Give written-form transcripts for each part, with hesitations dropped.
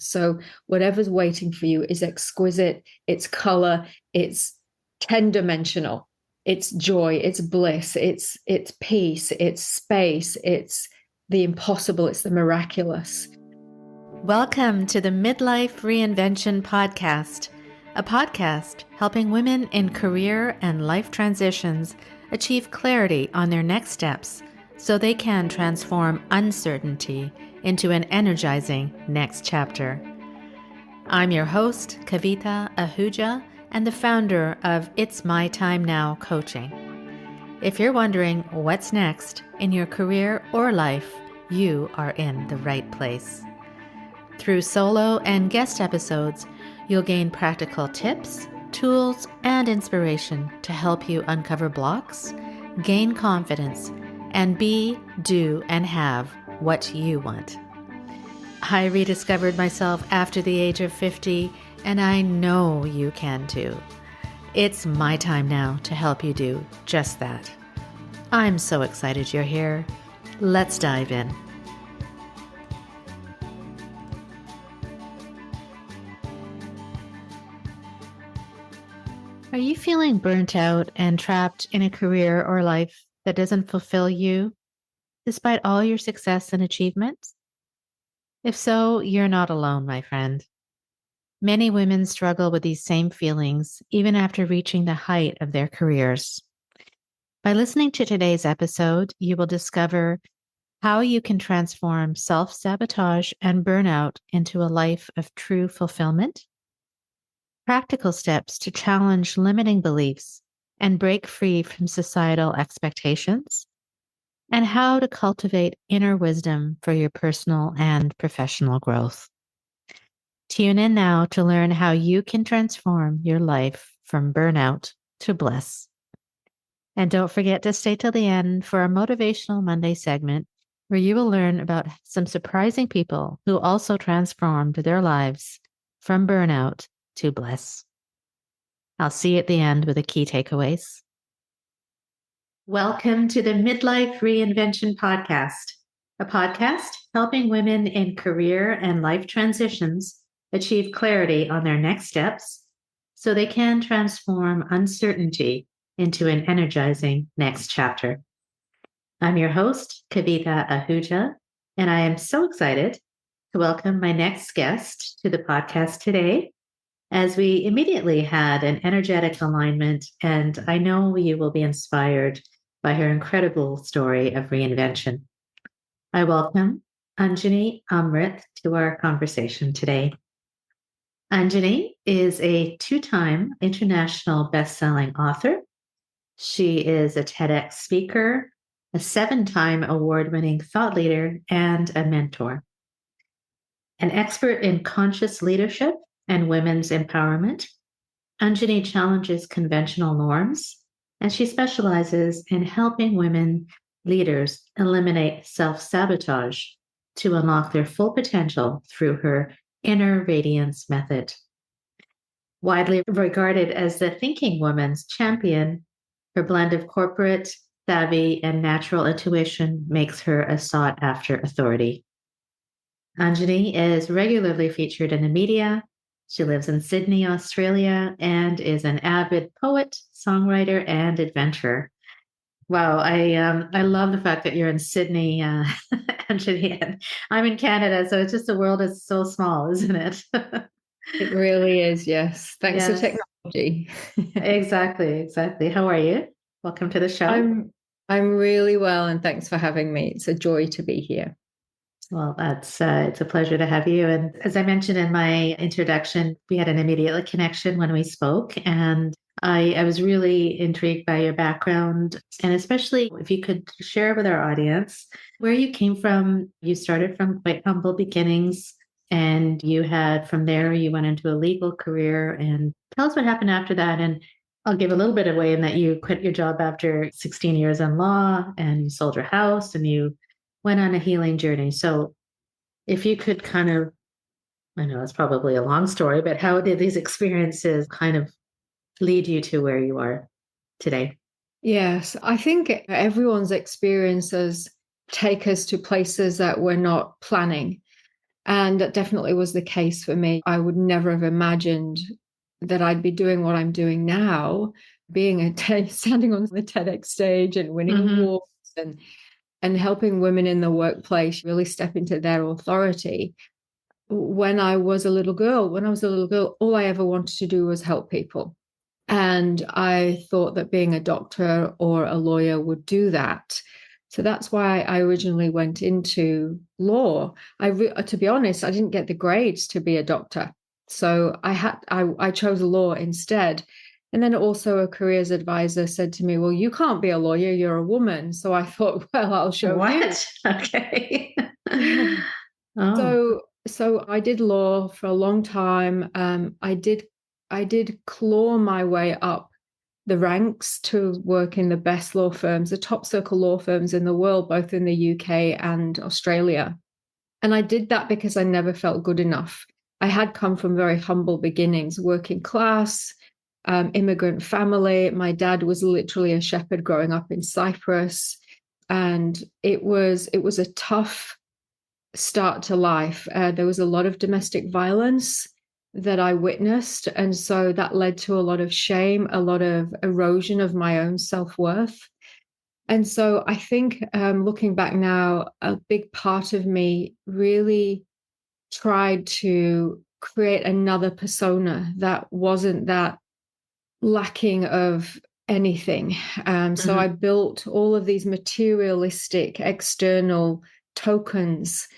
So whatever's waiting for you is exquisite. It's color. It's 10-dimensional. It's joy. It's bliss. It's peace. It's space. It's the impossible. It's the miraculous. Welcome to the Midlife Reinvention Podcast, a podcast helping women in career and life transitions achieve clarity on their next steps so they can transform uncertainty into an energizing next chapter. I'm your host, Kavita Ahuja, and the founder of It's My Time Now Coaching. If you're wondering what's next in your career or life, you are in the right place. Through solo and guest episodes, you'll gain practical tips, tools, and inspiration to help you uncover blocks, gain confidence, and be, do, and have what you want. I rediscovered myself after the age of 50, and I know you can too. It's my time now to help you do just that. I'm so excited you're here. Let's dive in. Are you feeling burnt out and trapped in a career or life that doesn't fulfill you, despite all your success and achievements? If so, you're not alone, my friend. Many women struggle with these same feelings even after reaching the height of their careers. By listening to today's episode, you will discover how you can transform self-sabotage and burnout into a life of true fulfillment, practical steps to challenge limiting beliefs and break free from societal expectations, and how to cultivate inner wisdom for your personal and professional growth. Tune in now to learn how you can transform your life from burnout to bliss. And don't forget to stay till the end for our Motivational Monday segment, where you will learn about some surprising people who also transformed their lives from burnout to bliss. I'll see you at the end with the key takeaways. Welcome to the Midlife Reinvention Podcast, a podcast helping women in career and life transitions achieve clarity on their next steps so they can transform uncertainty into an energizing next chapter. I'm your host, Kavita Ahuja, and I am so excited to welcome my next guest to the podcast today, as we immediately had an energetic alignment, and I know you will be inspired by her incredible story of reinvention. I welcome Anjani Amrit to our conversation today. Anjani is a 2-time international best-selling author. She is a TEDx speaker, a 7-time award-winning thought leader, and a mentor. An expert in conscious leadership and women's empowerment, Anjani challenges conventional norms, and she specializes in helping women leaders eliminate self-sabotage to unlock their full potential through her inner radiance method. Widely regarded as the thinking woman's champion, her blend of corporate savvy and natural intuition makes her a sought-after authority. Anjani is regularly featured in the media. She lives in Sydney, Australia, and is an avid poet, songwriter, and adventurer. Wow, I love the fact that you're in Sydney, Anjani, and I'm in Canada, so it's just the world is so small, isn't it? It really is, yes. Thanks to Yes, technology. exactly. How are you? Welcome to the show. I'm really well, and thanks for having me. It's a joy to be here. Well, it's a pleasure to have you. And as I mentioned in my introduction, we had an immediate connection when we spoke, and I was really intrigued by your background, and especially if you could share with our audience where you came from. You started from quite humble beginnings, and from there, you went into a legal career. And tell us what happened after that. And I'll give a little bit away in that you quit your job after 16 years in law, and you sold your house, and you went on a healing journey. So if you could kind of, I know it's probably a long story, but how did these experiences kind of lead you to where you are today? Yes, I think everyone's experiences take us to places that we're not planning. And that definitely was the case for me. I would never have imagined that I'd be doing what I'm doing now, being standing on the TEDx stage and winning Mm-hmm. awards and helping women in the workplace really step into their authority. When I was a little girl, all I ever wanted to do was help people. And I thought that being a doctor or a lawyer would do that. So that's why I originally went into law. To be honest, I didn't get the grades to be a doctor. So I chose law instead. And then also a careers advisor said to me, well, you can't be a lawyer, you're a woman. So I thought, well, I'll show you. What? Okay. Yeah. Oh, So I did law for a long time. I did claw my way up the ranks to work in the best law firms, the top circle law firms in the world, both in the UK and Australia. And I did that because I never felt good enough. I had come from very humble beginnings, working class, immigrant family. My dad was literally a shepherd growing up in Cyprus. And it was a tough start to life. There was a lot of domestic violence that I witnessed. And so that led to a lot of shame, a lot of erosion of my own self-worth. And so I think looking back now, a big part of me really tried to create another persona that wasn't that lacking of anything. So hmm. I built all of these materialistic external tokens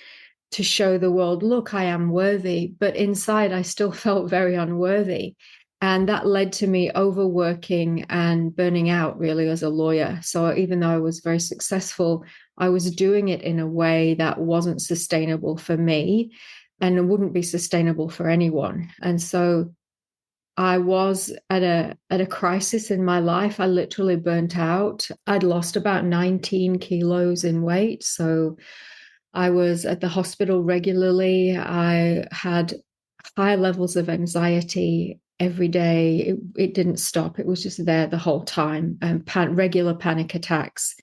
to show the world, look, I am worthy. But inside, I still felt very unworthy. And that led to me overworking and burning out really as a lawyer. So even though I was very successful, I was doing it in a way that wasn't sustainable for me and it wouldn't be sustainable for anyone. And so I was at a crisis in my life. I literally burnt out. I'd lost about 19 kilos in weight. So I was at the hospital regularly. I had high levels of anxiety every day. It didn't stop. It was just there the whole time, and regular panic attacks.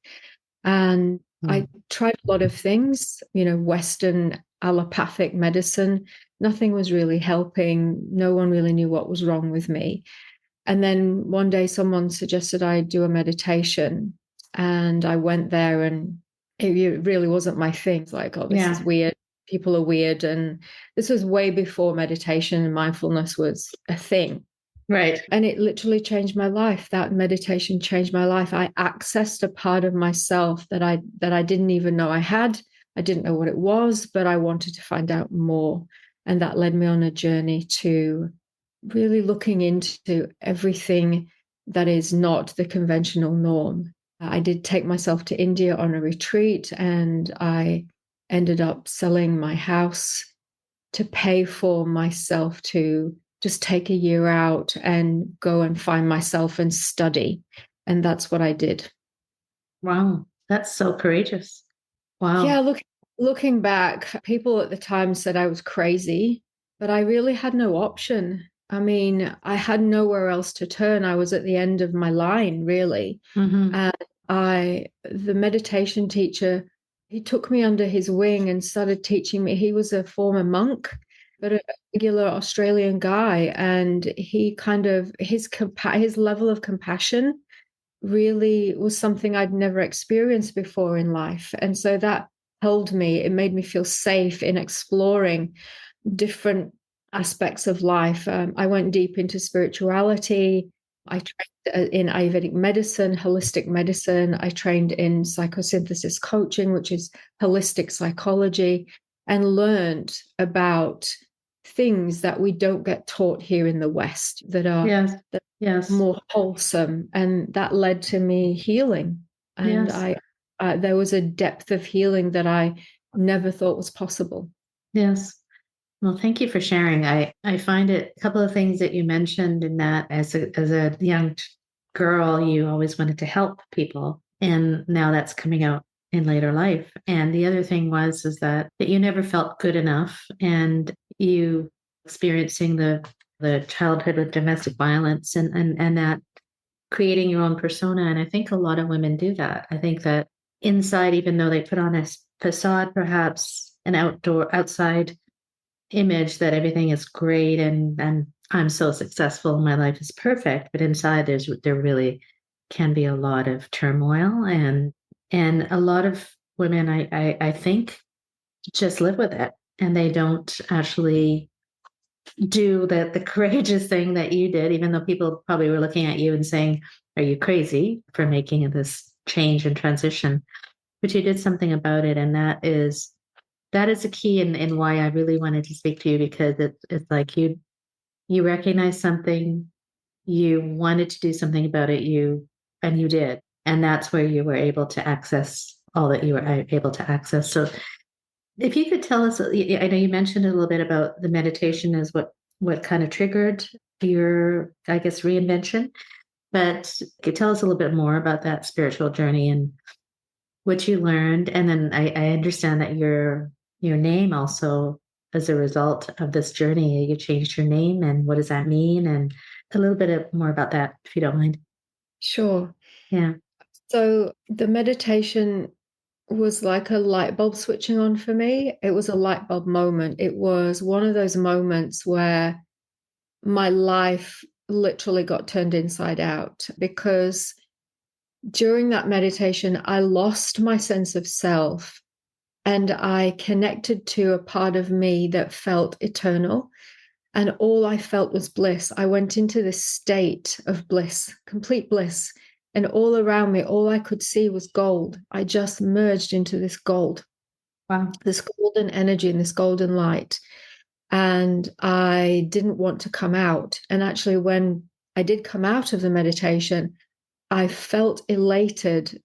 And I tried a lot of things, Western allopathic medicine. Nothing was really helping. No one really knew what was wrong with me. And then one day someone suggested I do a meditation. And I went there and it really wasn't my thing. It's like, oh, this is Yeah. weird. People are weird. And this was way before meditation and mindfulness was a thing. Right. And it literally changed my life. That meditation changed my life. I accessed a part of myself that I didn't even know I had. I didn't know what it was, but I wanted to find out more. And that led me on a journey to really looking into everything that is not the conventional norm. I did take myself to India on a retreat, and I ended up selling my house to pay for myself to just take a year out and go and find myself and study. And that's what I did. Wow. That's so courageous. Yeah, Wow. looking back, people at the time said I was crazy, but I really had no option. I mean, I had nowhere else to turn. I was at the end of my line, really. Hmm. And the meditation teacher, he took me under his wing and started teaching me. He was a former monk, but a regular Australian guy. And he kind of, his level of compassion really was something I'd never experienced before in life. And so that held me. It made me feel safe in exploring different aspects of life. I went deep into spirituality. I trained in Ayurvedic medicine, holistic medicine. I trained in psychosynthesis coaching, which is holistic psychology, and learned about things that we don't get taught here in the West Yes. that Yes. more wholesome, and that led to me healing. And Yes. I there was a depth of healing that I never thought was possible. Yes. Well, thank you for sharing. I find it a couple of things that you mentioned in that as a young girl, you always wanted to help people, and now that's coming out in later life. And the other thing was is that you never felt good enough, and you experiencing the childhood with domestic violence and that creating your own persona. And I think a lot of women do that. I think that inside, even though they put on a facade, perhaps an outside image that everything is great and I'm so successful, my life is perfect, but inside there really can be a lot of turmoil and a lot of women I think just live with it and they don't actually do the courageous thing that you did, even though people probably were looking at you and saying, "Are you crazy for making this change and transition?" But you did something about it, and that is a key in why I really wanted to speak to you because it's like you recognize something, you wanted to do something about it, and you did, and that's where you were able to access all that you were able to access. So if you could tell us, I know you mentioned a little bit about the meditation as what kind of triggered your, I guess, reinvention, but could you tell us a little bit more about that spiritual journey and what you learned? And then I understand that your name also, as a result of this journey, you changed your name, and what does that mean? And a little bit more about that, if you don't mind. Sure. Yeah. So the meditation was like a light bulb switching on for me. It was a light bulb moment. It was one of those moments where my life literally got turned inside out because during that meditation, I lost my sense of self and I connected to a part of me that felt eternal. And all I felt was bliss. I went into this state of bliss, complete bliss. And all around me, all I could see was gold. I just merged into this gold, Wow. this golden energy and this golden light. And I didn't want to come out. And actually, when I did come out of the meditation, I felt elated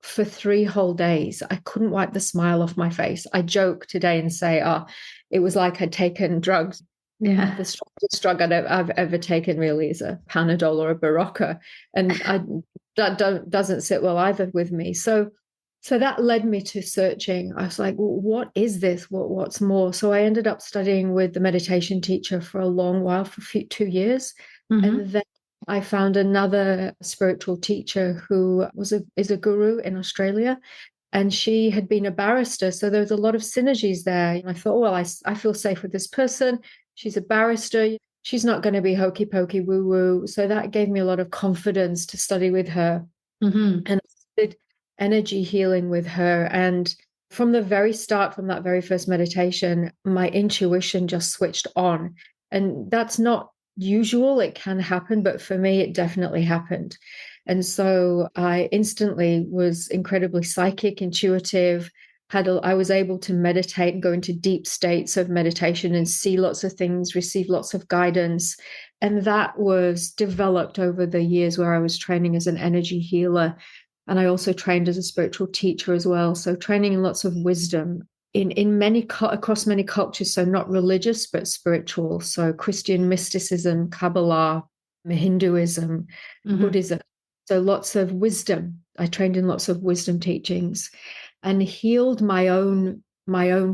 for 3 whole days. I couldn't wipe the smile off my face. I joke today and say, oh, it was like I'd taken drugs. Yeah. The strongest drug I've ever taken really is a Panadol or a Berocca, and that doesn't sit well either with me. So that led me to searching. I was like, well, what is this? What's more? So I ended up studying with the meditation teacher for a long while, for 2 years, Mm-hmm. and then I found another spiritual teacher who is a guru in Australia, and she had been a barrister. So there was a lot of synergies there. And I thought, well, I feel safe with this person. She's a barrister. She's not going to be hokey pokey woo woo. So that gave me a lot of confidence to study with her. Mm-hmm. And I did energy healing with her. And from the very start, from that very first meditation, my intuition just switched on. And that's not usual. It can happen, but for me, it definitely happened. And so I instantly was incredibly psychic, intuitive. I was able to meditate and go into deep states of meditation and see lots of things, receive lots of guidance. And that was developed over the years where I was training as an energy healer. And I also trained as a spiritual teacher as well. So training in lots of wisdom in many across many cultures. So not religious, but spiritual. So Christian mysticism, Kabbalah, Hinduism, Mm-hmm. Buddhism. So lots of wisdom. I trained in lots of wisdom teachings and healed my own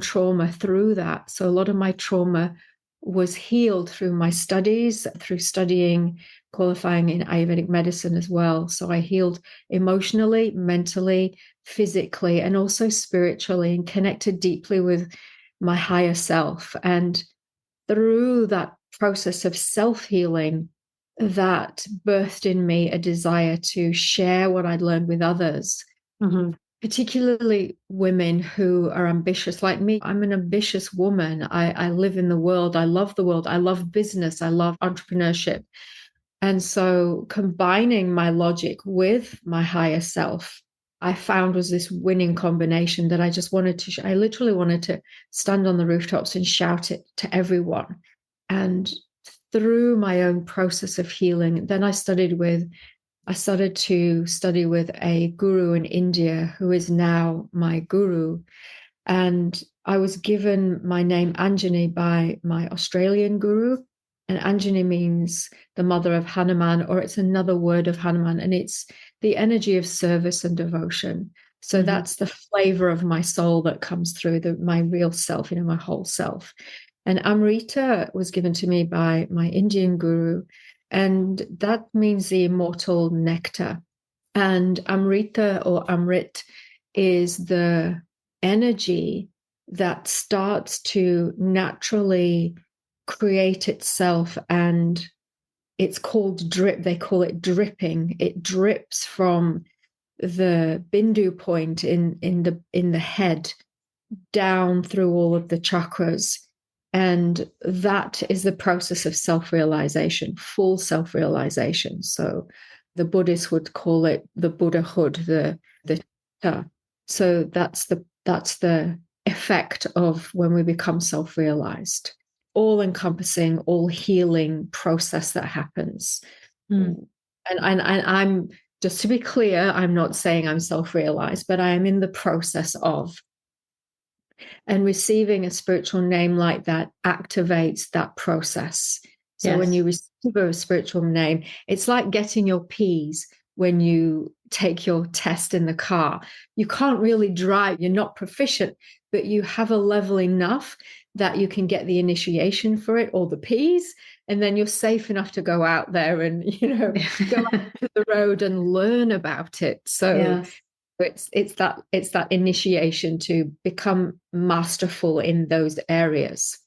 trauma through that. So a lot of my trauma was healed through my studies, through studying, qualifying in Ayurvedic medicine as well. So I healed emotionally, mentally, physically, and also spiritually, and connected deeply with my higher self. And through that process of self healing, that birthed in me a desire to share what I'd learned with others, Mm-hmm. particularly women who are ambitious like me. I'm an ambitious woman. I live in the world. I love the world. I love business. I love entrepreneurship. And so combining my logic with my higher self, I found was this winning combination that I just wanted to, I literally wanted to stand on the rooftops and shout it to everyone. And through my own process of healing, then I started to study with a guru in India who is now my guru. And I was given my name Anjani by my Australian guru. And Anjani means the mother of Hanuman, or it's another word of Hanuman, and it's the energy of service and devotion. So Mm-hmm. that's the flavor of my soul that comes through my real self, my whole self. And Amrita was given to me by my Indian guru, and that means the immortal nectar. And Amrita or Amrit is the energy that starts to naturally create itself, and it's called drip. They call it dripping. It drips from the bindu point in the head down through all of the chakras. And that is the process of self-realization, full self-realization. So the Buddhists would call it the Buddhahood, the so that's the effect of when we become self-realized, all encompassing, all healing process that happens. Mm. And I'm, just to be clear, I'm not saying I'm self-realized, but I am in the process of. And receiving a spiritual name like that activates that process. So Yes. when you receive a spiritual name, it's like getting your P's when you take your test in the car. You can't really drive, you're not proficient, but you have a level enough that you can get the initiation for it, or the P's, and then you're safe enough to go out there and, go out to the road and learn about it. So Yes. it's that initiation to become masterful in those areas.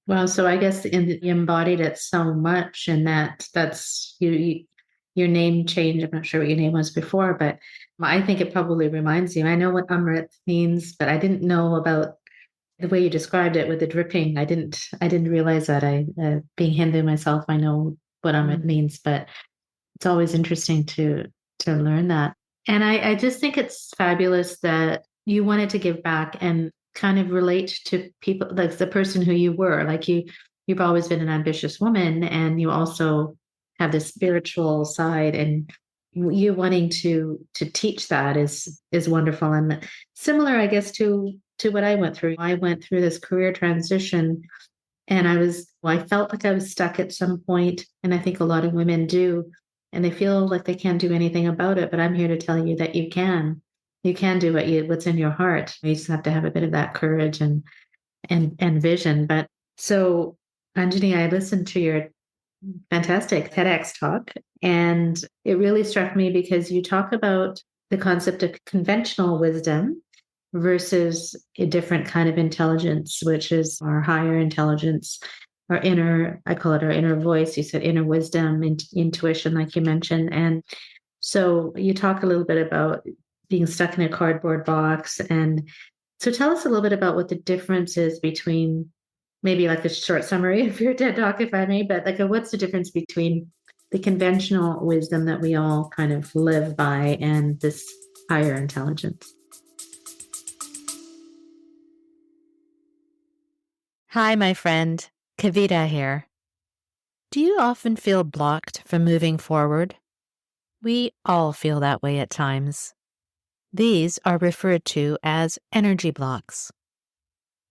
Well, so I guess you embodied it so much, and that's your name change. I'm not sure what your name was before, but I think it probably reminds you. I know what Amrit means, but I didn't know about the way you described it with the dripping. I didn't realize that. Being Hindu myself, I know what Amrit means, but it's always interesting to learn that. And I just think it's fabulous that you wanted to give back and kind of relate to people, like the person who you were. Like you've always been an ambitious woman, and you also have this spiritual side, and you wanting to teach that is wonderful, and similar, I guess, to what I went through. I went through this career transition, and I felt like I was stuck at some point, and I think a lot of women do, and they feel like they can't do anything about it. But I'm here to tell you that you can. You can do what's in your heart. You just have to have a bit of that courage and vision. But so, Anjani, I listened to your fantastic TEDx talk, and it really struck me because you talk about the concept of conventional wisdom versus a different kind of intelligence, which is our higher intelligence, our inner, I call it our inner voice. You said inner wisdom, intuition, like you mentioned. And so you talk a little bit about being stuck in a cardboard box. And so tell us a little bit about what the difference is between, maybe like a short summary of your TED talk, if I may, but like what's the difference between the conventional wisdom that we all kind of live by and this higher intelligence? Hi, my friend. Kavita here. Do you often feel blocked from moving forward? We all feel that way at times. These are referred to as energy blocks.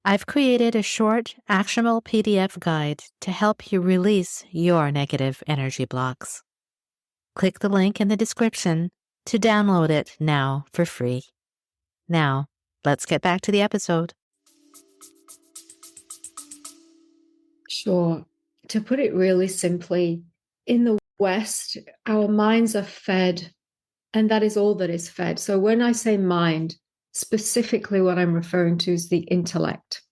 I've created a short, actionable PDF guide to help you release your negative energy blocks. Click the link in the description to download it now for free. Now, let's get back to the episode. Sure. To put it really simply, in the West, our minds are fed, and that is all that is fed. So when I say mind, specifically what I'm referring to is the intellect.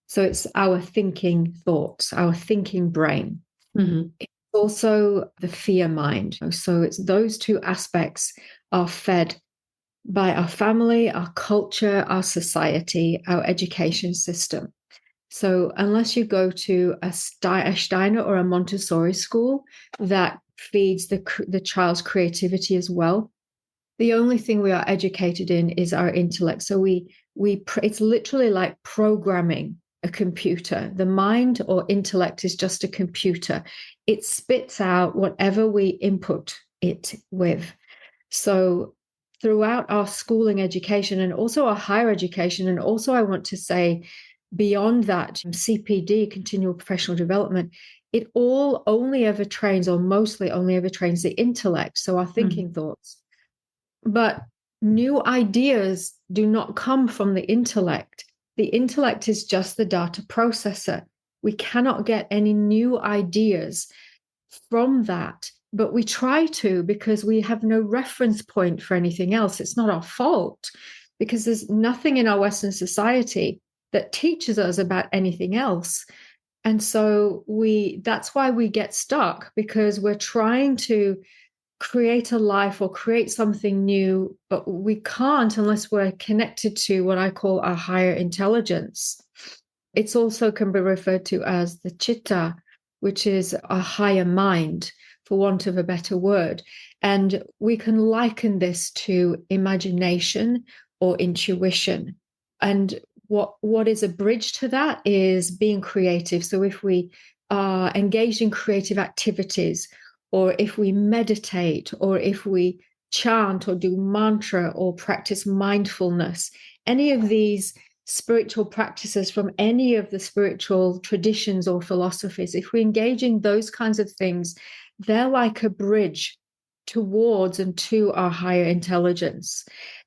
So it's our thinking thoughts, our thinking brain. Mm-hmm. It's also the fear mind. So it's those two aspects are fed by our family, our culture, our society, our education system. So unless you go to a Steiner or a Montessori school that feeds the child's creativity as well, the only thing we are educated in is our intellect. So it's literally like programming a computer. The mind or intellect is just a computer. It spits out whatever we input it with. So throughout our schooling education, and also our higher education, and also I want to say beyond that, CPD, continual professional development, it all only ever trains, or mostly only ever trains, the intellect, so our thinking thoughts. But new ideas do not come from the intellect. The intellect is just the data processor. We cannot get any new ideas from that, but we try to, because we have no reference point for anything else. It's not our fault, because there's nothing in our Western society that teaches us about anything else. And so that's why we get stuck, because we're trying to create a life or create something new, but we can't unless we're connected to what I call our higher intelligence. It's also can be referred to as the chitta, which is a higher mind, for want of a better word. And we can liken this to imagination or intuition. And what is a bridge to that is being creative. So if we are engaged in creative activities, or if we meditate, or if we chant or do mantra or practice mindfulness, any of these spiritual practices from any of the spiritual traditions or philosophies, if we engage in those kinds of things, they're like a bridge towards and to our higher intelligence.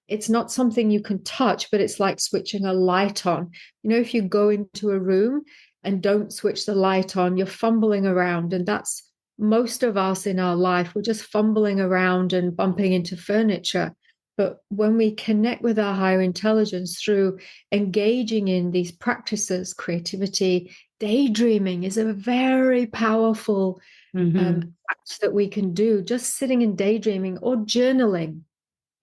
It's not something you can touch, but it's like switching a light on. You know, if you go into a room and don't switch the light on, you're fumbling around. And that's most of us in our life. We're just fumbling around and bumping into furniture. But when we connect with our higher intelligence through engaging in these practices, creativity, daydreaming is a very powerful act that we can do. Just sitting and daydreaming or journaling,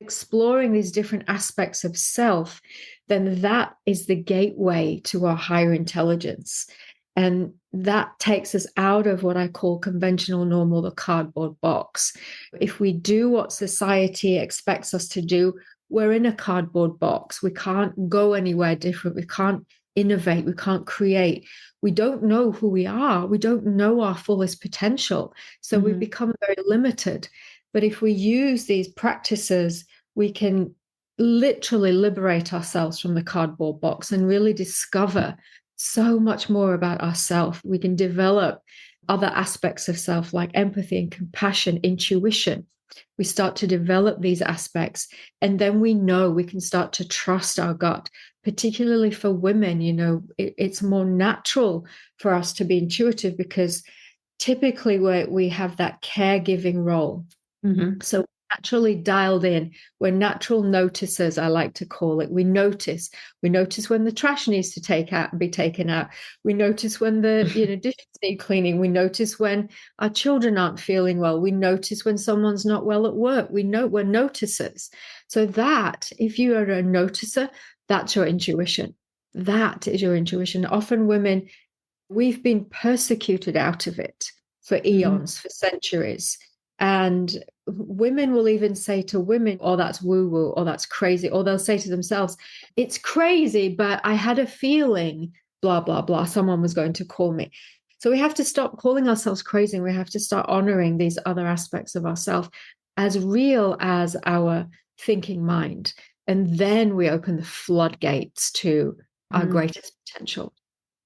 exploring these different aspects of self, then that is the gateway to our higher intelligence. And that takes us out of what I call conventional normal, the cardboard box. If we do what society expects us to do, we're in a cardboard box. We can't go anywhere different. We can't innovate. We can't create. We don't know who we are. We don't know our fullest potential. So we become very limited. But if we use these practices, we can literally liberate ourselves from the cardboard box and really discover so much more about ourselves. We can develop other aspects of self like empathy and compassion, intuition. We start to develop these aspects, and then we know we can start to trust our gut, particularly for women. You know, it's more natural for us to be intuitive because typically we have that caregiving role. So naturally dialed in. We're natural noticers, I like to call it. We notice when the trash needs to be taken out. We notice when the dishes need cleaning. We notice when our children aren't feeling well. We notice when someone's not well at work. We're noticers. So that, if you are a noticer, that's your intuition. That is your intuition. Often women, we've been persecuted out of it for eons, for centuries. And women will even say to women, oh, that's woo-woo, or that's crazy. Or they'll say to themselves, it's crazy, but I had a feeling, blah, blah, blah, someone was going to call me. So we have to stop calling ourselves crazy. And we have to start honoring these other aspects of ourselves as real as our thinking mind. And then we open the floodgates to our greatest potential.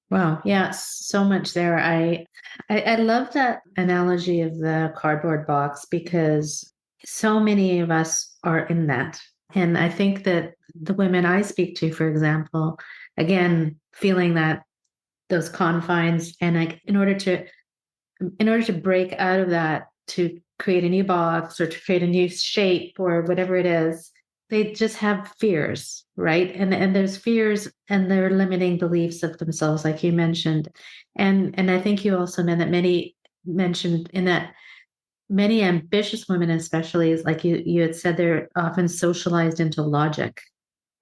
Wow. Yeah. So much there. I love that analogy of the cardboard box because so many of us are in that. And I think that the women I speak to, for example, again, feeling that those confines and like in order to break out of that, to create a new box or to create a new shape or whatever it is, they just have fears, right? And there's fears and their limiting beliefs of themselves, like you mentioned. And I think you also mentioned in that many ambitious women, especially, is like you had said, they're often socialized into logic,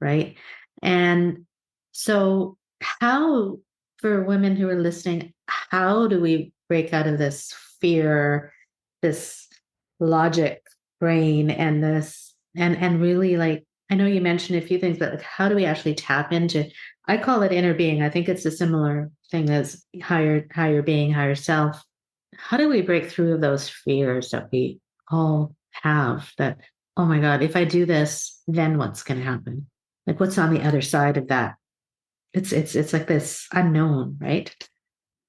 right? And so how, for women who are listening, how do we break out of this fear, this logic brain and this and really, like, I know you mentioned a few things, but like, how do we actually tap into, I call it inner being. I think it's a similar thing as higher being, higher self. How do we break through those fears that we all have that, oh my God, if I do this, then what's going to happen? Like what's on the other side of that? It's like this unknown, right?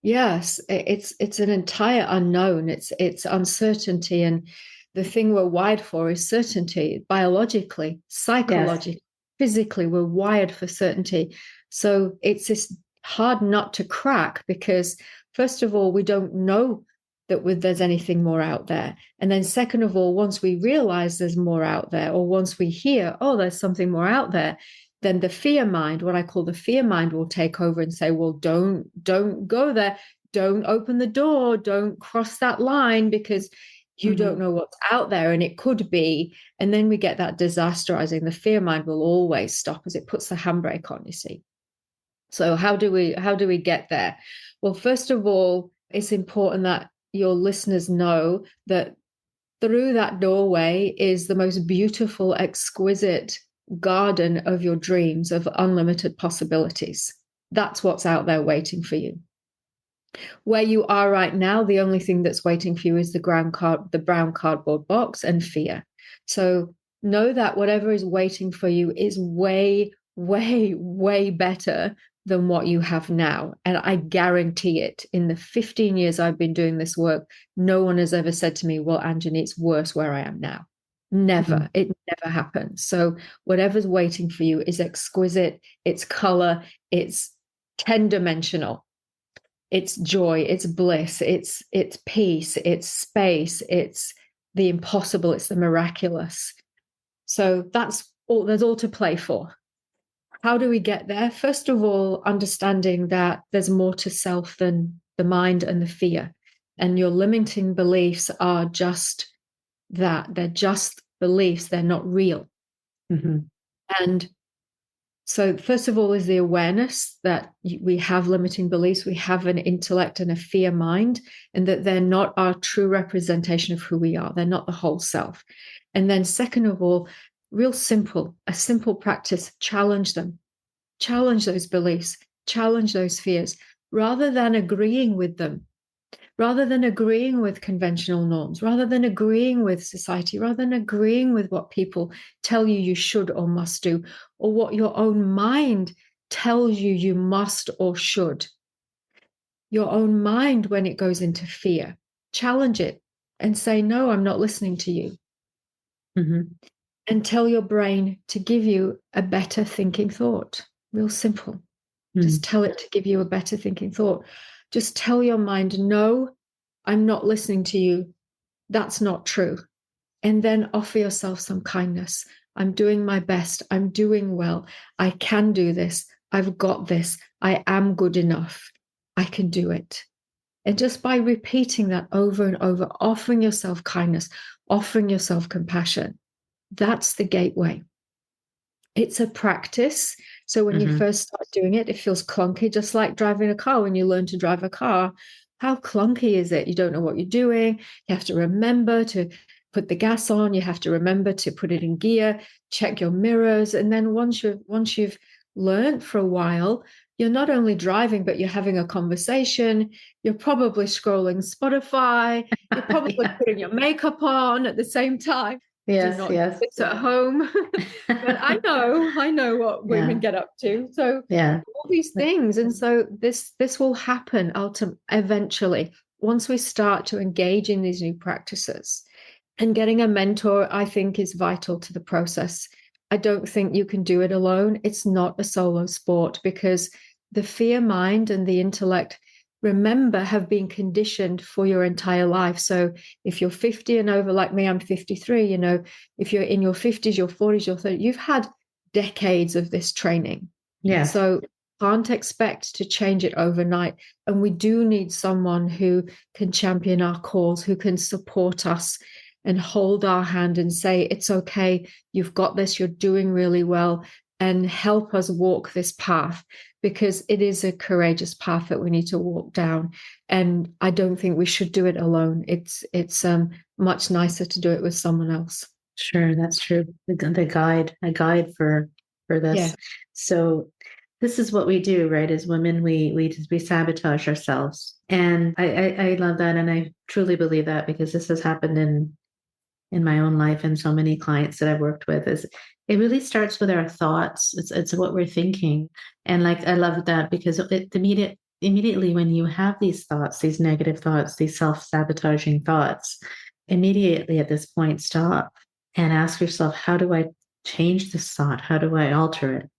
Yes, it's an entire unknown. It's uncertainty, and the thing we're wired for is certainty. Biologically, psychologically, Yes. physically, we're wired for certainty. So it's this hard nut to crack because, first of all, we don't know that there's anything more out there, and then second of all, once we realize there's more out there, or once we hear, oh, there's something more out there, then the fear mind, what I call the fear mind, will take over and say, well, don't go there. Don't open the door. Don't cross that line because you don't know what's out there. And it could be. And then we get that disasterizing. The fear mind will always stop as it puts the handbrake on, you see. So how do we get there? Well, first of all, it's important that your listeners know that through that doorway is the most beautiful, exquisite garden of your dreams of unlimited possibilities. That's what's out there waiting for you. Where you are right now, the only thing that's waiting for you is the brown cardboard box and fear. So know that whatever is waiting for you is way, way, way better than what you have now. And I guarantee it, in the 15 years I've been doing this work, no one has ever said to me, well, Anjani, it's worse where I am now. Never. It never happens. So whatever's waiting for you is exquisite. It's color. It's 10-dimensional. It's joy. It's bliss. It's peace. It's space. It's the impossible. It's the miraculous. So that's all. There's all to play for. How do we get there? First of all, understanding that there's more to self than the mind and the fear. And your limiting beliefs are just that. They're just beliefs. They're not real. And so first of all is the awareness that we have limiting beliefs. We have an intellect and a fear mind, and that they're not our true representation of who we are. They're not the whole self. And then second of all, a simple practice, challenge them. Challenge those beliefs, challenge those fears, rather than agreeing with them, rather than agreeing with conventional norms, rather than agreeing with society, rather than agreeing with what people tell you should or must do, or what your own mind tells you must or should. Your own mind, when it goes into fear, challenge it and say, no, I'm not listening to you. And tell your brain to give you a better thinking thought. Real simple. Just tell it to give you a better thinking thought. Just tell your mind, no, I'm not listening to you. That's not true. And then offer yourself some kindness. I'm doing my best. I'm doing well. I can do this. I've got this. I am good enough. I can do it. And just by repeating that over and over, offering yourself kindness, offering yourself compassion, that's the gateway. It's a practice. So when you first start doing it, it feels clunky, just like driving a car. When you learn to drive a car, how clunky is it? You don't know what you're doing. You have to remember to put the gas on. You have to remember to put it in gear, check your mirrors. And then once you've learned for a while, you're not only driving, but you're having a conversation. You're probably scrolling Spotify. You're probably putting your makeup on at the same time. Yes, do not do this at home. But I know what women get up to. So all these things. And so this will happen eventually once we start to engage in these new practices. And getting a mentor, I think, is vital to the process. I don't think you can do it alone. It's not a solo sport because the fear mind and the intellect, remember, have been conditioned for your entire life. So if you're 50 and over, like me, I'm 53, if you're in your 50s, your 40s, your 30s, you've had decades of this training. Yeah. So can't expect to change it overnight. And we do need someone who can champion our cause, who can support us and hold our hand and say, it's okay, you've got this, you're doing really well, and help us walk this path, because it is a courageous path that we need to walk down. And I don't think we should do it alone. It's much nicer to do it with someone else. Sure, that's true. A guide for this. Yeah. So this is what we do, right? As women, we sabotage ourselves. And I love that. And I truly believe that, because this has happened in my own life and so many clients that I've worked with. Is it really starts with our thoughts. It's what we're thinking. And like, I love that, because immediately when you have these thoughts, these negative thoughts, these self-sabotaging thoughts, immediately at this point, stop and ask yourself, how do I change this thought? How do I alter it?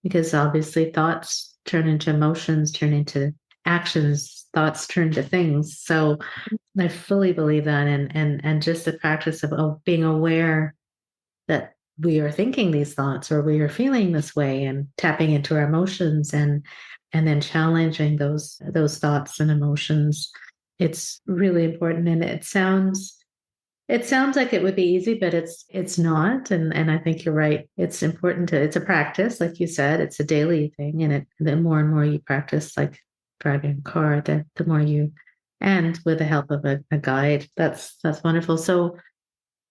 Because obviously thoughts turn into emotions, turn into actions, thoughts turn to things. So I fully believe that. And just the practice of being aware that we are thinking these thoughts or we are feeling this way, and tapping into our emotions and then challenging those thoughts and emotions. It's really important. And it sounds like it would be easy, but it's not. And I think you're right. It's important it's a practice, like you said, it's a daily thing. And the more and more you practice, like driving a car, the more you, and with the help of a guide, that's wonderful. So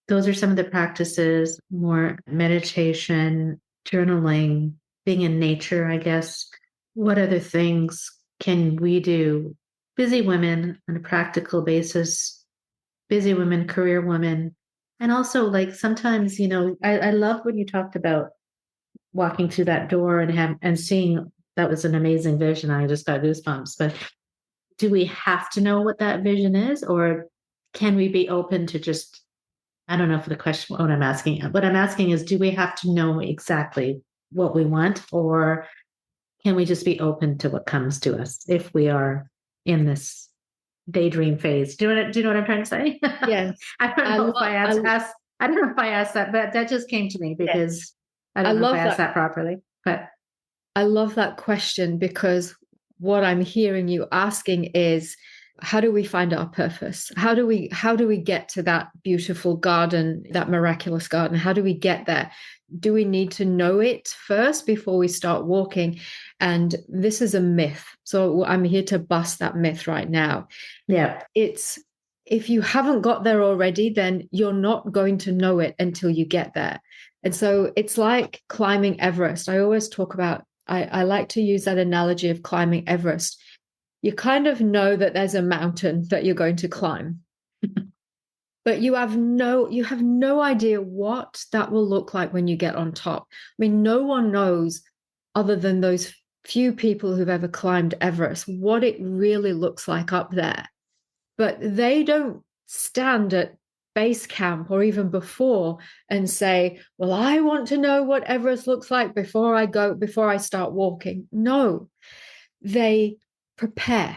those are some of the practices, more meditation, journaling, being in nature, I guess. What other things can we do? Busy women on a practical basis, busy women, career women. And also, like, sometimes, I love when you talked about walking through that door and seeing that was an amazing vision. I just got goosebumps. But do we have to know what that vision is, or can we be open to just, I don't know if the question, what I'm asking. What I'm asking is, do we have to know exactly what we want, or can we just be open to what comes to us if we are in this daydream phase? Do you know what I'm trying to say? Yes. I don't know if I don't know if I asked that, but that just came to me Yes. because I I don't know if I love asked that. that properly. But I love that question, because what I'm hearing you asking is, how do we find our purpose? How do we get to that beautiful garden, that miraculous garden? How do we get there? Do we need to know it first before we start walking? And this is a myth. So I'm here to bust that myth right now. yeah, It's, if you haven't got there already, then you're not going to know it until you get there. And so it's like climbing Everest. I always talk about, I like to use that analogy of climbing Everest. You kind of know that there's a mountain that you're going to climb, but you have no idea what that will look like when you get on top. I mean, no one knows, other than those few people who've ever climbed Everest, what it really looks like up there. But they don't stand at base camp or even before and say, well, I want to know what Everest looks like before I start walking. No, they prepare.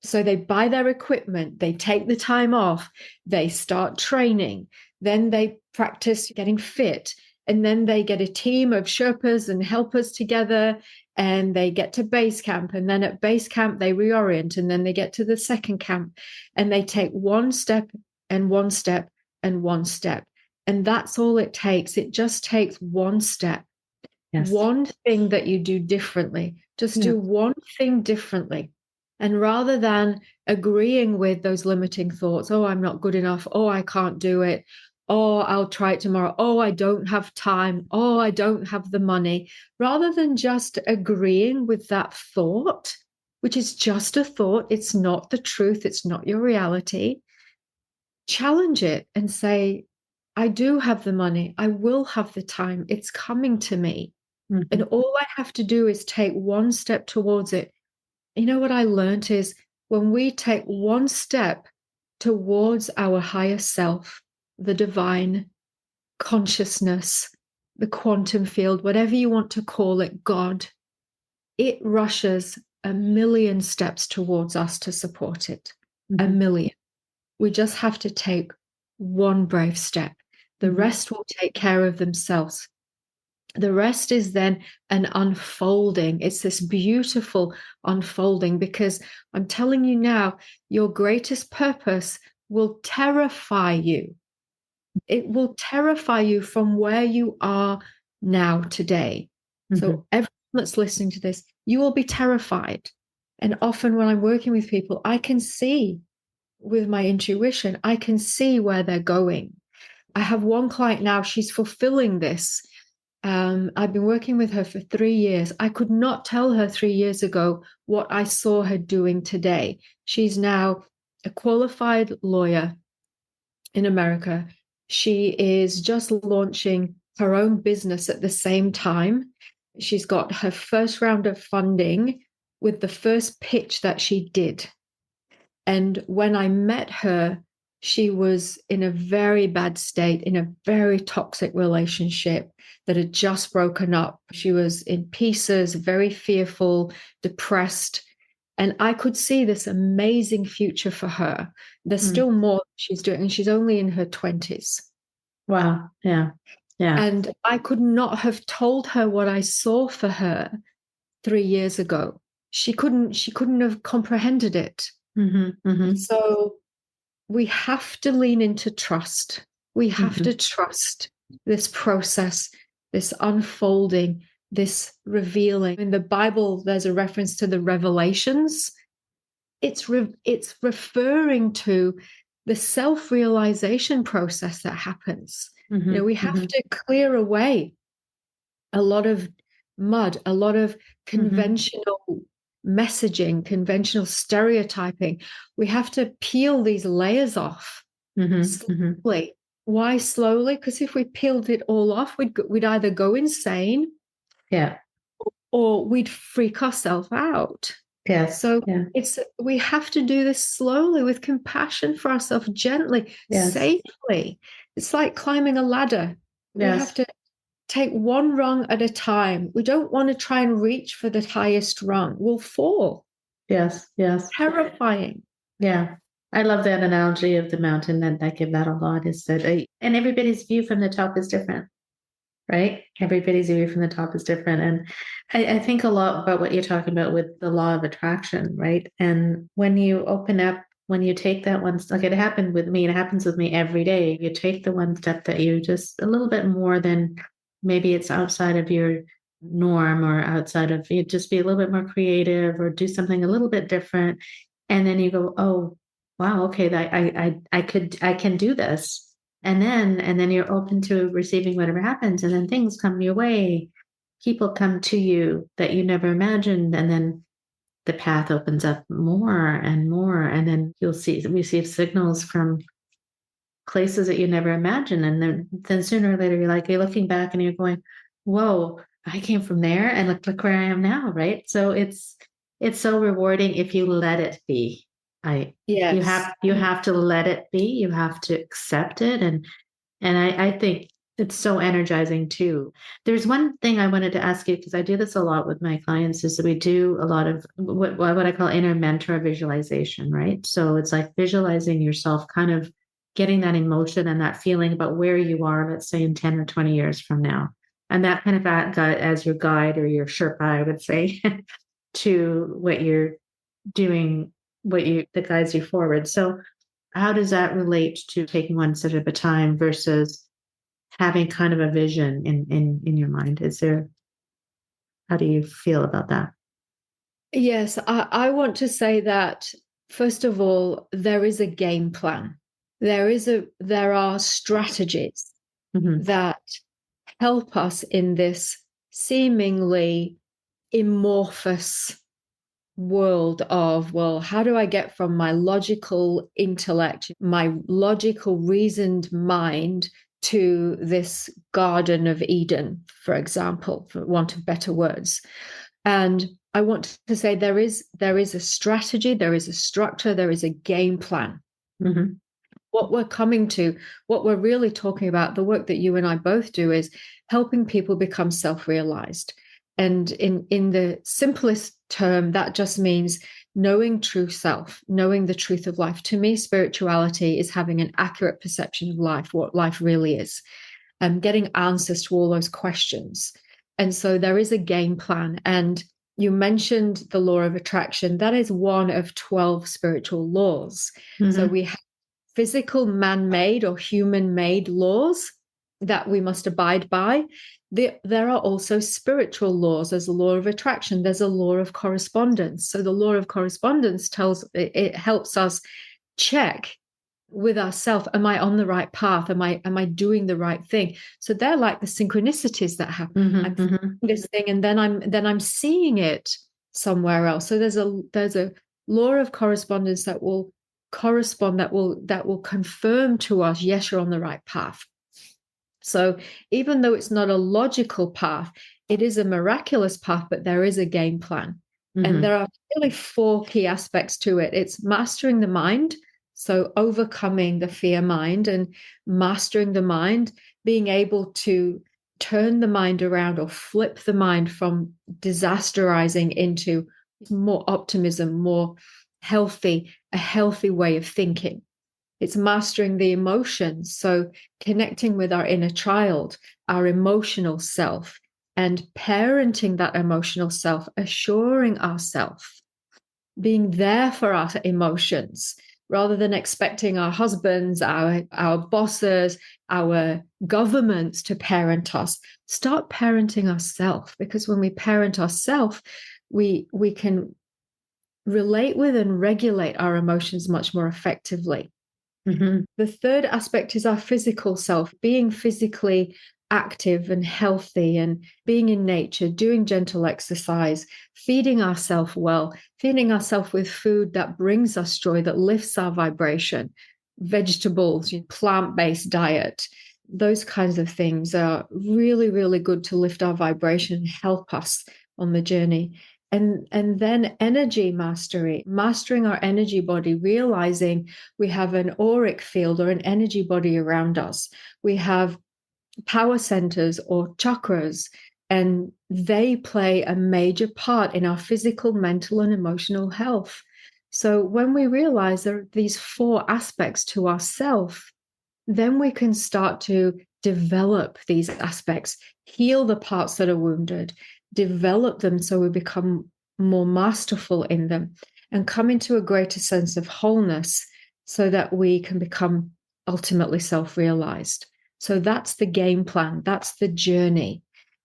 So they buy their equipment, they take the time off, they start training, then they practice getting fit, and then they get a team of Sherpas and helpers together, and they get to base camp. And then at base camp, they reorient, and then they get to the second camp, and they take one step and one step and one step. And that's all it takes. It just takes one step. yes, One thing that you do differently. Just yeah, do one thing differently. And rather than agreeing with those limiting thoughts, oh, I'm not good enough, oh, I can't do it, oh, I'll try it tomorrow, oh, I don't have time, oh, I don't have the money, rather than just agreeing with that thought, which is just a thought, it's not the truth, it's not your reality, challenge it and say, I do have the money, I will have the time, it's coming to me. And mhm, all I have to do is take one step towards it. You know what I learned is, when we take one step towards our higher self, the divine consciousness, the quantum field, whatever you want to call it, God, it rushes a million steps towards us to support it. A mhm, million. We just have to take one brave step. The mhm, rest will take care of themselves. The rest is then an unfolding. It's this beautiful unfolding, because I'm telling you now, your greatest purpose will terrify you. It will terrify you from where you are now today. mhm, So everyone that's listening to this, you will be terrified. And often when I'm working with people, I can see with my intuition, I can see where they're going. I have one client now, she's fulfilling this. I've been working with her for 3 years. I could not tell her 3 years ago what I saw her doing today. She's now a qualified lawyer in America. She is just launching her own business at the same time. She's got her first round of funding with the first pitch that she did. And when I met her, she was in a very bad state, in a very toxic relationship that had just broken up. She was in pieces, very fearful, depressed. And I could see this amazing future for her. There's mm. still more she's doing, and she's only in her 20s. Wow. Yeah. Yeah. And I could not have told her what I saw for her 3 years ago. She couldn't have comprehended it. So we have to lean into trust. We have to trust this process, this unfolding, this revealing. In the Bible, there's a reference to the revelations. It's referring to the self-realization process that happens. We have to clear away a lot of mud, a lot of conventional messaging, conventional stereotyping. We have to peel these layers off slowly. Why slowly? Because if we peeled it all off, we'd either go insane, or we'd freak ourselves out. So we have to do this slowly, with compassion for ourselves, gently, safely. It's like climbing a ladder. We have to take one rung at a time. We don't want to try and reach for the highest rung. We'll fall. Yes. Terrifying. Yeah. I love that analogy of the mountain, and I give that a lot, is that and everybody's view from the top is different, right? Everybody's view from the top is different. And I think a lot about what you're talking about with the law of attraction, right? And when you open up, when you take that one, like it happened with me, it happens with me every day. You take the one step that you just a little bit more than maybe it's outside of your norm, or outside of, you just be a little bit more creative or do something a little bit different. And then you go, oh, wow, okay, I can do this. And then you're open to receiving whatever happens. And then things come your way. People come to you that you never imagined. And then the path opens up more and more. And then you'll receive signals from places that you never imagined. And then sooner or later, you're looking back and you're going, whoa, I came from there, and look where I am now. Right. So it's so rewarding if you let it be. You have to let it be. You have to accept it. And I think it's so energizing too. There's one thing I wanted to ask you, because I do this a lot with my clients, is that we do a lot of what I call inner mentor visualization, right? So it's like visualizing yourself kind of getting that emotion and that feeling about where you are, let's say in 10 or 20 years from now. And that kind of as your guide, or your Sherpa, I would say, to what you're doing, that guides you forward. So how does that relate to taking one step at a time versus having kind of a vision in your mind? How do you feel about that? Yes, I want to say that, first of all, there is a game plan. There are strategies that help us in this seemingly amorphous world of, well, how do I get from my logical intellect, my logical reasoned mind, to this Garden of Eden, for example, for want of better words. And I want to say there is a strategy, there is a structure, there is a game plan. What we're coming to, what we're really talking about, the work that you and I both do, is helping people become self-realized. And in the simplest term, that just means knowing true self, knowing the truth of life. To me, spirituality is having an accurate perception of life, what life really is, and getting answers to all those questions. And so there is a game plan. And you mentioned the law of attraction. That is one of 12 spiritual laws. So we have physical, man-made or human-made laws that we must abide by. There are also spiritual laws. There's a law of attraction. There's a law of correspondence. So the law of correspondence it helps us check with ourselves, am I on the right path? Am I doing the right thing? So they're like the synchronicities that happen. I'm thinking this thing, and then I'm seeing it somewhere else. So there's a law of correspondence that will correspond, that will confirm to us, yes, you're on the right path. So even though it's not a logical path, it is a miraculous path, but there is a game plan. And there are really 4 key aspects to it. It's mastering the mind, so overcoming the fear mind and mastering the mind, being able to turn the mind around or flip the mind from disasterizing into more optimism, more healthy, a healthy way of thinking. It's mastering the emotions. So connecting with our inner child, our emotional self, and parenting that emotional self, assuring ourselves, being there for our emotions rather than expecting our husbands, our bosses, our governments to parent us. Start parenting ourselves, because when we parent ourselves, we can relate with and regulate our emotions much more effectively. Mm-hmm. The third aspect is our physical self, being physically active and healthy and being in nature, doing gentle exercise, feeding ourselves well, feeding ourselves with food that brings us joy, that lifts our vibration, vegetables, plant-based diet. Those kinds of things are really, really good to lift our vibration and help us on the journey. And then energy mastery, mastering our energy body, realizing we have an auric field or an energy body around us. We have power centers or chakras, and they play a major part in our physical, mental, and emotional health. So when we realize there are these 4 aspects to ourself, then we can start to develop these aspects, heal the parts that are wounded, develop them so we become more masterful in them, and come into a greater sense of wholeness so that we can become ultimately self-realized. So that's the game plan, that's the journey.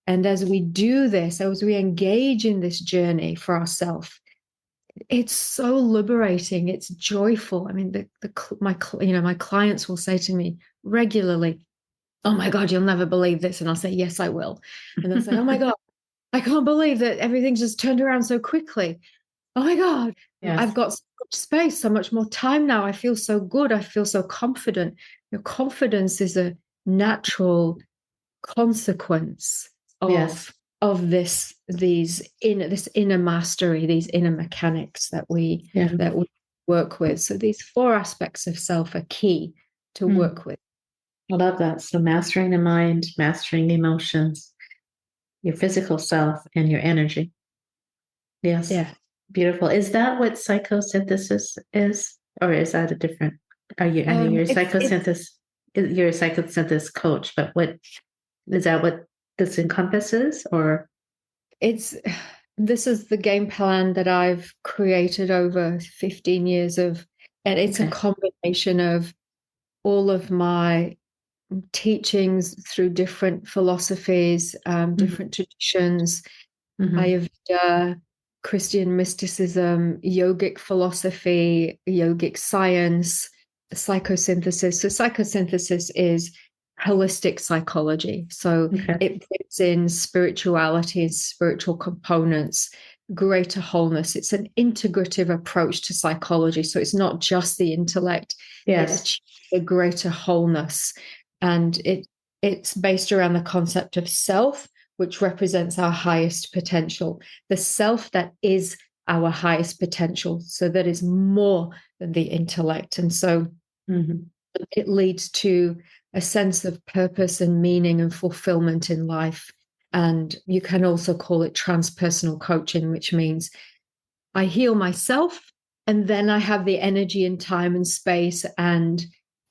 And as we do this, as we engage in this journey for ourselves, it's so liberating. It's joyful. I mean, my clients will say to me regularly, "Oh my God, you'll never believe this," and I'll say, "Yes, I will." And they'll say, "Oh my God, I can't believe that everything's just turned around so quickly. Oh my God, Yes. I've got so much space, so much more time now. I feel so good. I feel so confident." Your confidence is a natural consequence of Yes. this inner mastery, these inner mechanics that we work with. So these 4 aspects of self are key to work with. I love that. So mastering the mind, mastering the emotions, your physical self, and your energy. Yes. Yeah. Beautiful. Is that what psychosynthesis is? Or is that a different? I know you're a you're a psychosynthesis coach, but what is that what this encompasses? Or this is the game plan that I've created over 15 years of, and it's a combination of all of my teachings through different philosophies, different traditions, Ayurveda, Christian mysticism, yogic philosophy, yogic science, psychosynthesis. So psychosynthesis is holistic psychology. So it brings in spirituality and spiritual components, greater wholeness. It's an integrative approach to psychology. So it's not just the intellect, it's a greater wholeness. And it's based around the concept of self, which represents our highest potential, the self that is our highest potential. So that is more than the intellect. And so it leads to a sense of purpose and meaning and fulfillment in life. And you can also call it transpersonal coaching, which means I heal myself, and then I have the energy and time and space and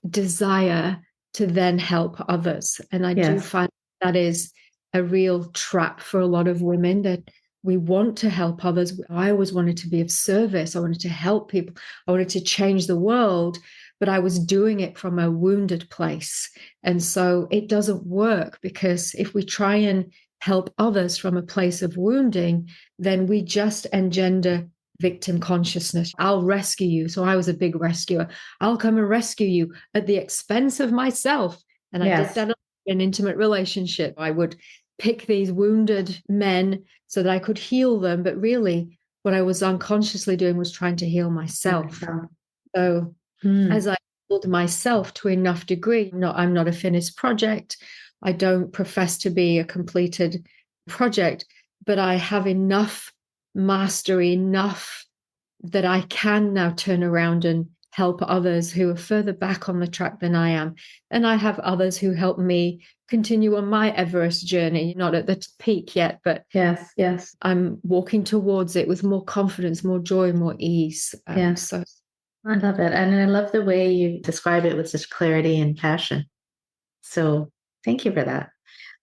desire to then help others. And I do find that is a real trap for a lot of women, that we want to help others. I always wanted to be of service. I wanted to help people. I wanted to change the world, but I was doing it from a wounded place. And so it doesn't work, because if we try and help others from a place of wounding, then we just engender victim consciousness. I'll rescue you. So I was a big rescuer. I'll come and rescue you at the expense of myself. And I did that in an intimate relationship. I would pick these wounded men so that I could heal them. But really, what I was unconsciously doing was trying to heal myself. So as I healed myself to enough degree, I'm not a finished project. I don't profess to be a completed project, but I have enough mastery, enough that I can now turn around and help others who are further back on the track than I am. And I have others who help me continue on my Everest journey, not at the peak yet, but I'm walking towards it with more confidence, more joy, more ease. So I love it. And I love the way you describe it with such clarity and passion. So thank you for that.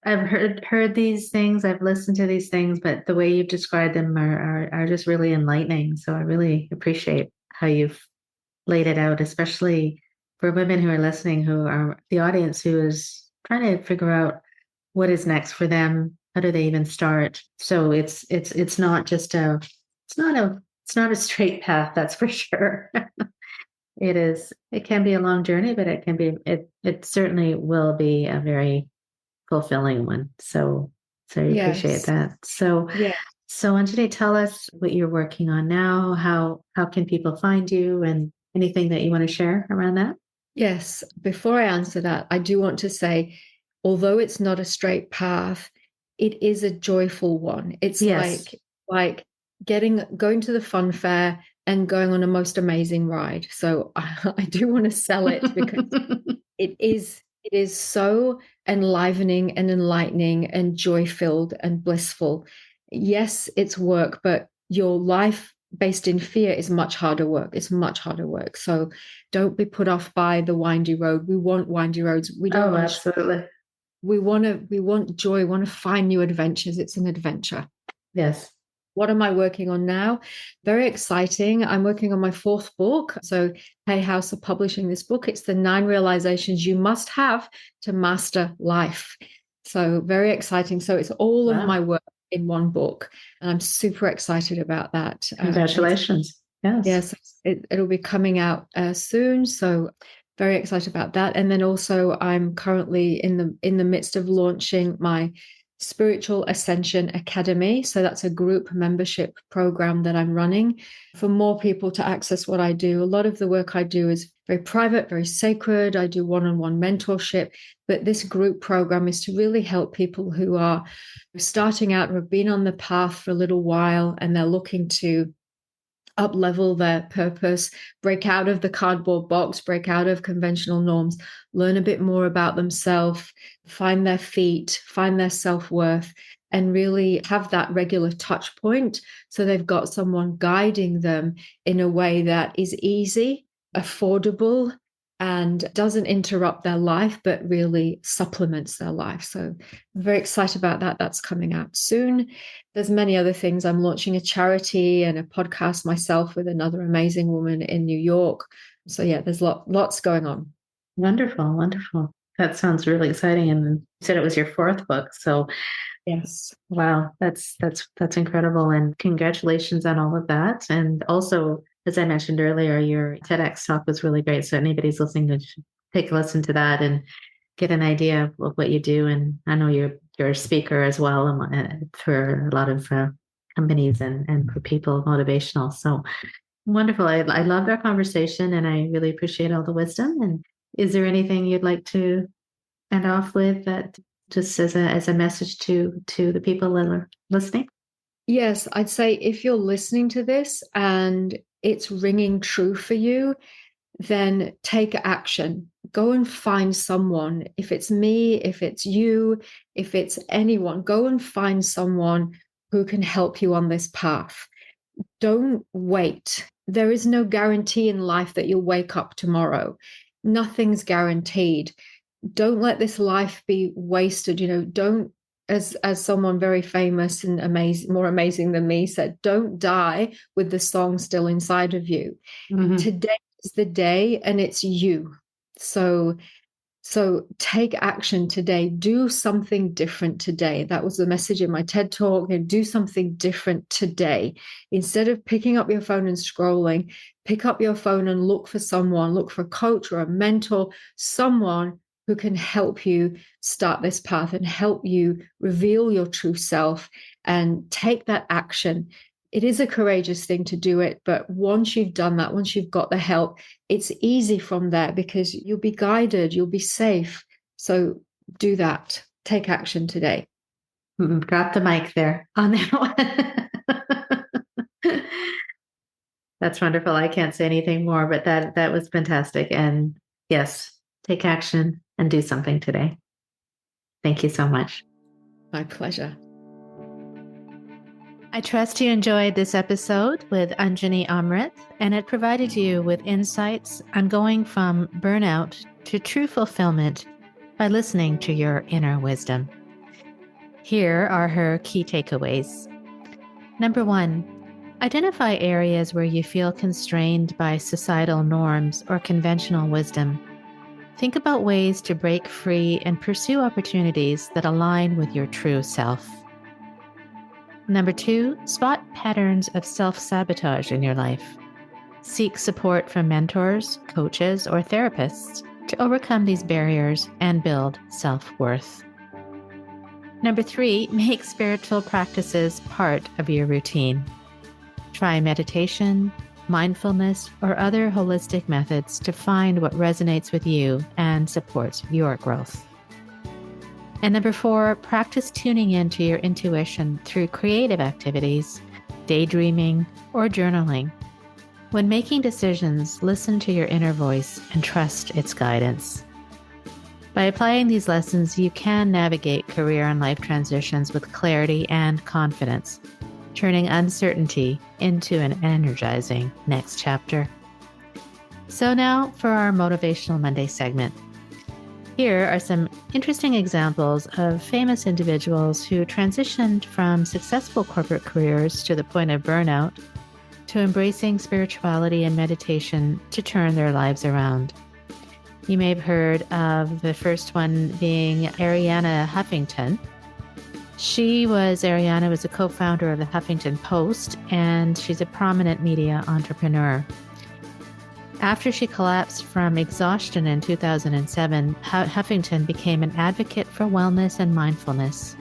I've heard these things, I've listened to these things, but the way you've described them are just really enlightening. So I really appreciate how you've laid it out, especially for women who are listening, who are the audience who is trying to figure out what is next for them. How do they even start? So it's not just it's not a straight path, that's for sure. It can be a long journey, but it certainly will be a very fulfilling one. So I appreciate Yes. that. Yeah. So Anjani, tell us what you're working on now. How can people find you, and anything that you want to share around that? Yes. Before I answer that, I do want to say, although it's not a straight path, it is a joyful one. It's Yes. like going to the fun fair and going on a most amazing ride. So I do want to sell it because it is so enlivening and enlightening and joy filled and blissful. Yes, it's work, but your life based in fear is much harder work. It's much harder work. So don't be put off by the windy road. We want windy roads. We don't Oh, want absolutely. we want joy. We want to find new adventures. It's an adventure. Yes. What am I working on now? Very exciting. I'm working on my fourth book. So, Hay House are publishing this book. It's the 9 realizations you must have to master life. So, very exciting. So, it's all of Wow. my work in one book. And I'm super excited about that. Congratulations. Yes. Yes, it'll be coming out soon. So, very excited about that. And then also, I'm currently in the midst of launching my Spiritual Ascension Academy. So that's a group membership program that I'm running for more people to access what I do. A lot of the work I do is very private, very sacred. I do one-on-one mentorship, but this group program is to really help people who are starting out or have been on the path for a little while and they're looking to up level their purpose, break out of the cardboard box, break out of conventional norms, learn a bit more about themselves, find their feet, find their self-worth, and really have that regular touch point. So they've got someone guiding them in a way that is easy, affordable, and doesn't interrupt their life, but really supplements their life. So I'm very excited about that. That's coming out soon. There's many other things. I'm launching a charity and a podcast myself with another amazing woman in New York. So yeah, there's lots going on. Wonderful. Wonderful. That sounds really exciting. And you said it was your fourth book. So Yes. wow, that's incredible. And congratulations on all of that. And also, as I mentioned earlier, your TEDx talk was really great. So anybody's listening to take a listen to that and get an idea of what you do. And I know you're a speaker as well, for a lot of companies and for people, motivational. So wonderful. I loved our conversation, and I really appreciate all the wisdom. And is there anything you'd like to end off with, that just as a message to the people that are listening? Yes, I'd say if you're listening to this and it's ringing true for you, then take action. Go and find someone. If it's me, if it's you, if it's anyone, go and find someone who can help you on this path. Don't wait. There is no guarantee in life that you'll wake up tomorrow. Nothing's guaranteed. Don't let this life be wasted. Don't, as someone very famous and amazing, more amazing than me said, don't die with the song still inside of you. Mm-hmm. Today is the day and it's you. So take action today. Do something different today. That was the message in my TED talk. Do something different today. Instead of picking up your phone and scrolling, pick up your phone and look for someone, look for a coach or a mentor, someone who can help you start this path and help you reveal your true self and take that action. It is a courageous thing to do it, but once you've done that, once you've got the help, it's easy from there because you'll be guided, you'll be safe. So do that. Take action today. Drop the mic there on that one. That's wonderful. I can't say anything more, but that was fantastic. And yes, take action and do something today. Thank you so much. My pleasure. I trust you enjoyed this episode with Anjani Amrit, and it provided you with insights on going from burnout to true fulfillment by listening to your inner wisdom. Here are her key takeaways. Number 1, identify areas where you feel constrained by societal norms or conventional wisdom. Think about ways to break free and pursue opportunities that align with your true self. Number 2, spot patterns of self-sabotage in your life. Seek support from mentors, coaches, or therapists to overcome these barriers and build self-worth. Number 3, make spiritual practices part of your routine. Try meditation, mindfulness, or other holistic methods to find what resonates with you and supports your growth. And number 4, practice tuning into your intuition through creative activities, daydreaming, or journaling. When making decisions, listen to your inner voice and trust its guidance. By applying these lessons, you can navigate career and life transitions with clarity and confidence, turning uncertainty into an energizing next chapter. So now for our Motivational Monday segment. Here are some interesting examples of famous individuals who transitioned from successful corporate careers to the point of burnout to embracing spirituality and meditation to turn their lives around. You may have heard of the first one being Arianna Huffington. Arianna was a co-founder of the Huffington Post, and she's a prominent media entrepreneur. After she collapsed from exhaustion in 2007, Huffington became an advocate for wellness and mindfulness.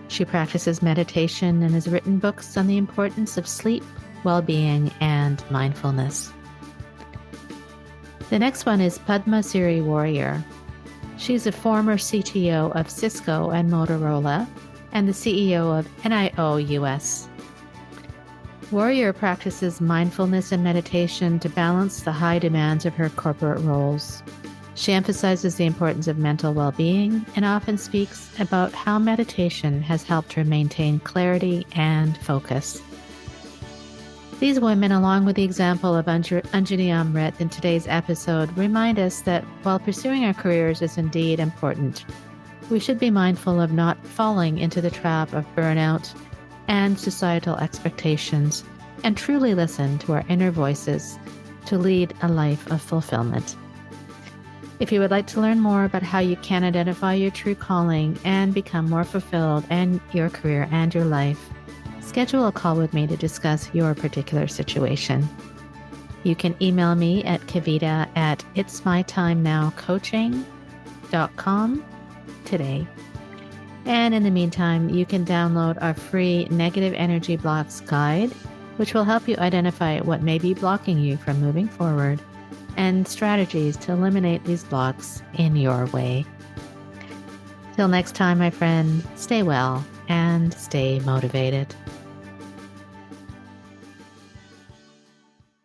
She practices meditation and has written books on the importance of sleep, well-being, and mindfulness. The next one is Padma Siri Warrior. She's a former CTO of Cisco and Motorola and the CEO of NIO US. Warrior practices mindfulness and meditation to balance the high demands of her corporate roles. She emphasizes the importance of mental well-being and often speaks about how meditation has helped her maintain clarity and focus. These women, along with the example of Anjani Amrit in today's episode, remind us that while pursuing our careers is indeed important, we should be mindful of not falling into the trap of burnout and societal expectations, and truly listen to our inner voices to lead a life of fulfillment. If you would like to learn more about how you can identify your true calling and become more fulfilled in your career and your life, schedule a call with me to discuss your particular situation. You can email me at kavita@itsmytimenowcoaching.com today. And in the meantime, you can download our free Negative Energy Blocks guide, which will help you identify what may be blocking you from moving forward and strategies to eliminate these blocks in your way. Till next time, my friend, stay well and stay motivated.